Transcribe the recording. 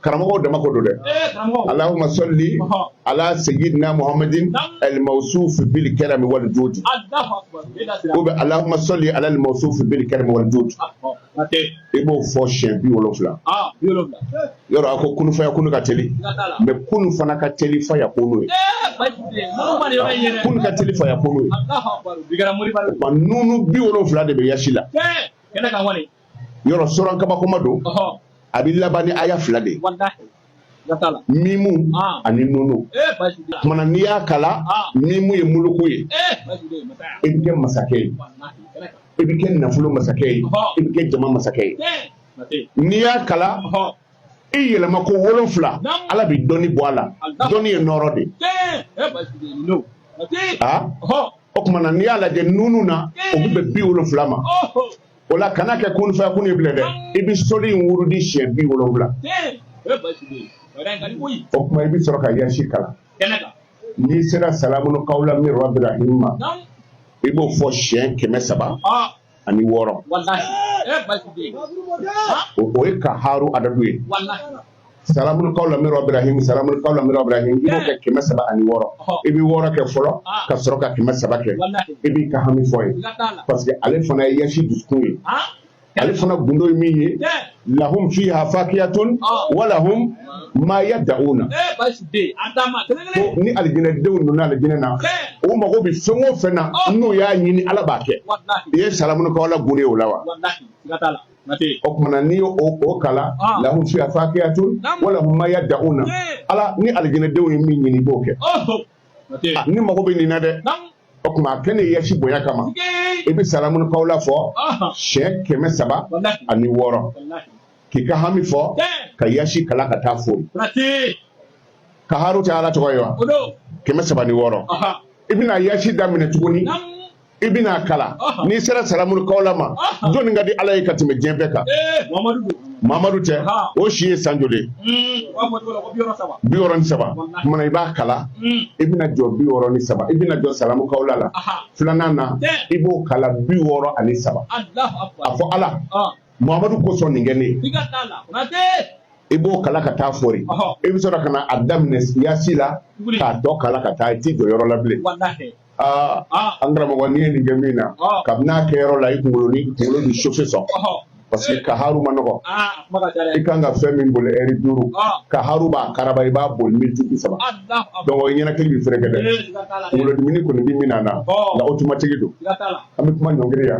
Karamo dama ko do de Allahumma salli ala sayyidina Muhammadin al-mawsuf bil karam wal jud. Allahumma salli ala al-mawsuf bil karam wal jud. Ibo fo shen bi wolofla yoro ako kunu fa yakunu ka teli me kunu fana ka teli fa yakunu kunu ka teli fa yakunu nunu bi wolofla de be yashila yoro soran kaba ko mado abilla bani aya fla de mimu ani nunu mana niya kala mimu ye muluku ye ibike masake ibike nafulo masake ibike jama masake niya kala i yelema ko wolonfla ala bi doni bo ala doni ye noro de o kuma na niya la de nunu na o be bi wolonfla ma wala kana ke kun fa kun ibile de ibi sori wurudi she bi wolonfla o kuma ibi soro ka yashi kala ni sera salamun qawla min rabbil rahim ibo fo she keme saba ani woro o e ka haru adadu e salamun qawla min rabbil rahim salamun qawla min rabbil rahim ibo ke keme saba ani woro ibi woro ke folo ka soro ka keme saba ke ibi ka hami foye parce que ale fana yashi duskun ale fana gundo mi ye lahum fiha fakiyatun wa lahum ma yad'una ni aljina dew nuna aljina na o mago bi fengo fena no ya nyini ala ba ke ye salamun ko wala gure o lawa o kuma ni o kala lahum fiha fakiyatun wa lahum ma yad'una ala ni aljina dew mi nyini boke ni mago bi ni na de o kuma kene yashi boya kama ibi salamun qawla fo she keme saba ani woro kika hami fo ka yashi kala ka ta fo ka haru ta ala to yowa keme saba ni woro ibina yashi damine tuguni ibina kala ni sera salamun qawla ma joni ngadi ala yikatime jembeka Mamadou te o shiye sanjode bi woron saba mana iba kala ibina jo bi woron saba ibina jo salamu qawla la fulanana ibo kala bi woro ani saba afo ala Mamadou ko son ngene ibo kala ka ta fori ibi sora kana adamne yasila ka do kala ka ta ti do yoro la ble angra mo wani ni gemina kabna ke yoro la ikungolo ni chauffeur so parce que kaharu manoko ikanga femi bol eri duru kaharu ba karaba iba bol milti bisaba donc yena kili frege de ngolo dimini ko ni minana la automatique do ami kuma nyongriya